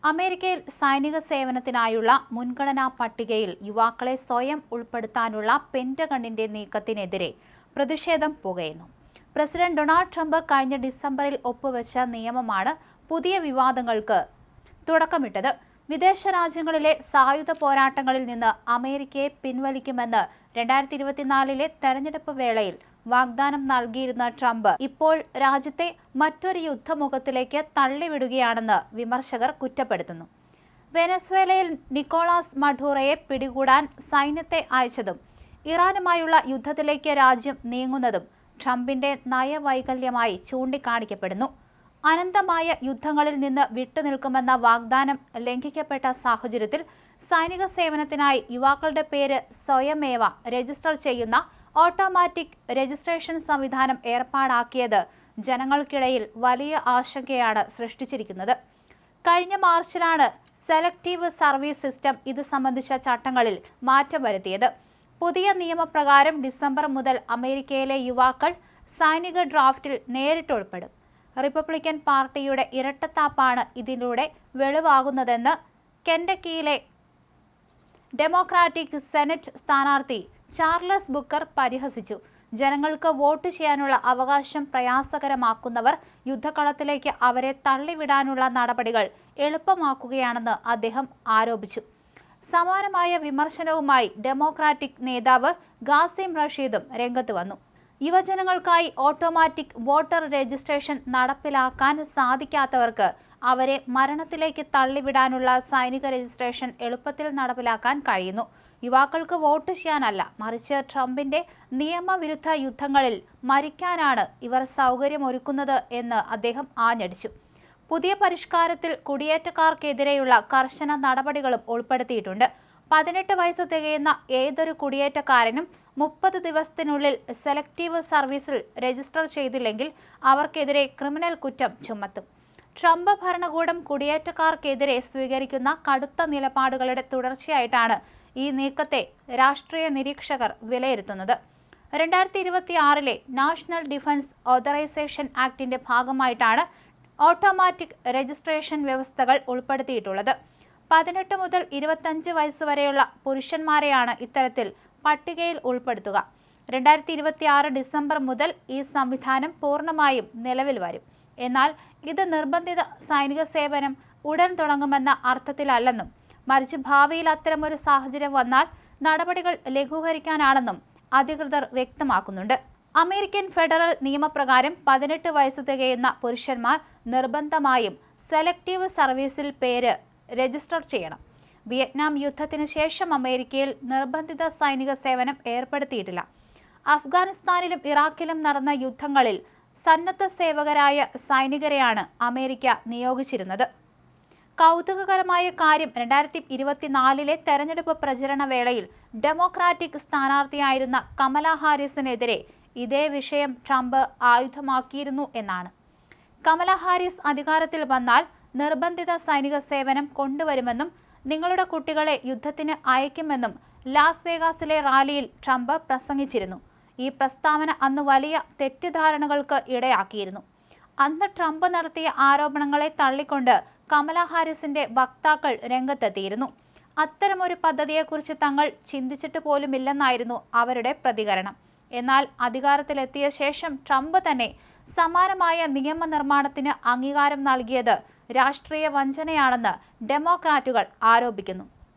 അമേരിക്കയിൽ സൈനിക സേവനത്തിനായുള്ള മുൻഗണനാ പട്ടികയിൽ യുവാക്കളെ സ്വയം ഉൾപ്പെടുത്താനുള്ള പെന്റഗണിന്റെ നീക്കത്തിനെതിരെ പ്രതിഷേധം പുകയുന്നു. പ്രസിഡന്റ് ഡൊണാൾഡ് ട്രംപ് കഴിഞ്ഞ ഡിസംബറിൽ ഒപ്പുവെച്ച നിയമമാണ് പുതിയ വിവാദങ്ങൾക്ക് തുടക്കമിട്ടത്. വിദേശ രാജ്യങ്ങളിലെ സായുധ പോരാട്ടങ്ങളിൽ നിന്ന് അമേരിക്കയെ പിൻവലിക്കുമെന്ന് 2024 തെരഞ്ഞെടുപ്പ് വേളയിൽ വാഗ്ദാനം നൽകിയിരുന്ന ട്രംപ് ഇപ്പോൾ രാജ്യത്തെ മറ്റൊരു യുദ്ധമുഖത്തിലേക്ക് തള്ളിവിടുകയാണെന്ന് വിമർശകർ കുറ്റപ്പെടുത്തുന്നു. വെനസ്വേലയിൽ നിക്കോളാസ് മഡൂറോയെ പിടികൂടാൻ സൈന്യത്തെ അയച്ചതും ഇറാനുമായുള്ള യുദ്ധത്തിലേക്ക് രാജ്യം നീങ്ങുന്നതും ട്രംപിന്റെ നയവൈകല്യമായി ചൂണ്ടിക്കാണിക്കപ്പെടുന്നു. അനന്തമായ യുദ്ധങ്ങളിൽ നിന്ന് വിട്ടുനിൽക്കുമെന്ന വാഗ്ദാനം ലംഘിക്കപ്പെട്ട സാഹചര്യത്തിൽ സൈനിക സേവനത്തിനായി യുവാക്കളുടെ പേര് സ്വയമേവ രജിസ്റ്റർ ചെയ്യുന്ന ഓട്ടോമാറ്റിക് രജിസ്ട്രേഷൻ സംവിധാനം ഏർപ്പാടാക്കിയത് ജനങ്ങൾക്കിടയിൽ വലിയ ആശങ്കയാണ് സൃഷ്ടിച്ചിരിക്കുന്നത്. കഴിഞ്ഞ മാർച്ചിലാണ് സെലക്റ്റീവ് സർവീസ് സിസ്റ്റം ഇത് സംബന്ധിച്ച ചട്ടങ്ങളിൽ മാറ്റം വരുത്തിയത്. പുതിയ നിയമപ്രകാരം ഡിസംബർ മുതൽ അമേരിക്കയിലെ യുവാക്കൾ സൈനിക ഡ്രാഫ്റ്റിൽ നേരിട്ട് ഉൾപ്പെടും. റിപ്പബ്ലിക്കൻ പാർട്ടിയുടെ ഇരട്ടത്താപ്പാണ് ഇതിലൂടെ വെളിവാകുന്നതെന്ന് കെൻഡക്കിയിലെ ഡെമോക്രാറ്റിക് സെനറ്റ് സ്ഥാനാർത്ഥി ചാർലസ് ബുക്കർ പരിഹസിച്ചു. ജനങ്ങൾക്ക് വോട്ട് ചെയ്യാനുള്ള അവകാശം പ്രയാസകരമാക്കുന്നവർ യുദ്ധകളത്തിലേക്ക് അവരെ തള്ളിവിടാനുള്ള നടപടികൾ എളുപ്പമാക്കുകയാണെന്ന് അദ്ദേഹം ആരോപിച്ചു. സമാനമായ വിമർശനവുമായി ഡെമോക്രാറ്റിക് നേതാവ് ഖാസിം റഷീദും രംഗത്ത് വന്നു. യുവജനങ്ങൾക്കായി ഓട്ടോമാറ്റിക് വോട്ടർ രജിസ്ട്രേഷൻ നടപ്പിലാക്കാൻ സാധിക്കാത്തവർക്ക് അവരെ മരണത്തിലേക്ക് തള്ളിവിടാനുള്ള സൈനിക രജിസ്ട്രേഷൻ എളുപ്പത്തിൽ നടപ്പിലാക്കാൻ കഴിയുന്നു. യുവാക്കൾക്ക് വോട്ട് ചെയ്യാനല്ല, മറിച്ച് ട്രംപിന്റെ നിയമവിരുദ്ധ യുദ്ധങ്ങളിൽ മരിക്കാനാണ് ഇവർ സൗകര്യമൊരുക്കുന്നത് എന്ന് അദ്ദേഹം ആഞ്ഞടിച്ചു. പുതിയ പരിഷ്കാരത്തിൽ കുടിയേറ്റക്കാർക്കെതിരെയുള്ള കർശന നടപടികളും ഉൾപ്പെടുത്തിയിട്ടുണ്ട്. 18 വയസ്സ് തികയുന്ന ഏതൊരു കുടിയേറ്റക്കാരനും 30 ദിവസത്തിനുള്ളിൽ സെലക്റ്റീവ് സർവീസിൽ രജിസ്റ്റർ ചെയ്തില്ലെങ്കിൽ അവർക്കെതിരെ ക്രിമിനൽ കുറ്റം ചുമത്തും. ട്രംപ് ഭരണകൂടം കുടിയേറ്റക്കാർക്കെതിരെ സ്വീകരിക്കുന്ന കടുത്ത നിലപാടുകളുടെ തുടർച്ചയായിട്ടാണ് ഈ നീക്കത്തെ രാഷ്ട്രീയ നിരീക്ഷകർ വിലയിരുത്തുന്നത്. 2026 നാഷണൽ ഡിഫൻസ് ഓതറൈസേഷൻ ആക്ടിന്റെ ഭാഗമായിട്ടാണ് ഓട്ടോമാറ്റിക് രജിസ്ട്രേഷൻ വ്യവസ്ഥകൾ ഉൾപ്പെടുത്തിയിട്ടുള്ളത്. 18 മുതൽ 25 വയസ്സ് വരെയുള്ള പുരുഷന്മാരെയാണ് ഇത്തരത്തിൽ പട്ടികയിൽ ഉൾപ്പെടുത്തുക. 2026 ഡിസംബർ മുതൽ ഈ സംവിധാനം പൂർണ്ണമായും നിലവിൽ വരും. എന്നാൽ ഇത് നിർബന്ധിത സൈനിക സേവനം ഉടൻ തുടങ്ങുമെന്ന അർത്ഥത്തിലല്ലെന്നും മറിച്ച് ഭാവിയിൽ അത്തരമൊരു സാഹചര്യം വന്നാൽ നടപടികൾ ലഘൂകരിക്കാനാണെന്നും അധികൃതർ വ്യക്തമാക്കുന്നുണ്ട്. അമേരിക്കൻ ഫെഡറൽ നിയമപ്രകാരം 18 വയസ്സ് തികയുന്ന പുരുഷന്മാർ നിർബന്ധമായും സെലക്റ്റീവ് സർവീസിൽ പേര് രജിസ്റ്റർ ചെയ്യണം. വിയറ്റ്നാം യുദ്ധത്തിന് ശേഷം അമേരിക്കയിൽ നിർബന്ധിത സൈനിക സേവനം ഏർപ്പെടുത്തിയിട്ടില്ല. അഫ്ഗാനിസ്ഥാനിലും ഇറാഖിലും നടന്ന യുദ്ധങ്ങളിൽ സന്നദ്ധ സേവകരായ സൈനികരെയാണ് അമേരിക്ക നിയോഗിച്ചിരുന്നത്. കൗതുകകരമായ കാര്യം 2024 തെരഞ്ഞെടുപ്പ് പ്രചരണ വേളയിൽ ഡെമോക്രാറ്റിക് സ്ഥാനാർത്ഥിയായിരുന്ന കമല ഹാരിസിനെതിരെ ഇതേ വിഷയം ട്രംപ് ആയുധമാക്കിയിരുന്നു എന്നാണ്. കമല ഹാരിസ് അധികാരത്തിൽ വന്നാൽ നിർബന്ധിത സൈനിക സേവനം കൊണ്ടുവരുമെന്നും നിങ്ങളുടെ കുട്ടികളെ യുദ്ധത്തിന് അയക്കുമെന്നും ലാസ് വേഗാസിലെ റാലിയിൽ ട്രംപ് പ്രസംഗിച്ചിരുന്നു. ഈ പ്രസ്താവന അന്ന് വലിയ തെറ്റിദ്ധാരണകൾക്ക് ഇടയാക്കിയിരുന്നു. അന്ന് ട്രംപ് നടത്തിയ ആരോപണങ്ങളെ തള്ളിക്കൊണ്ട് കമല ഹാരിസിന്റെ വക്താക്കൾ രംഗത്തെത്തിയിരുന്നു. അത്തരമൊരു പദ്ധതിയെക്കുറിച്ച് തങ്ങൾ ചിന്തിച്ചിട്ട് പോലുമില്ലെന്നായിരുന്നു അവരുടെ പ്രതികരണം. എന്നാൽ അധികാരത്തിലെത്തിയ ശേഷം ട്രംപ് തന്നെ സമാനമായ നിയമനിർമ്മാണത്തിന് അംഗീകാരം നൽകിയത് രാഷ്ട്രീയ വഞ്ചനയാണെന്ന് ഡെമോക്രാറ്റുകൾ ആരോപിക്കുന്നു.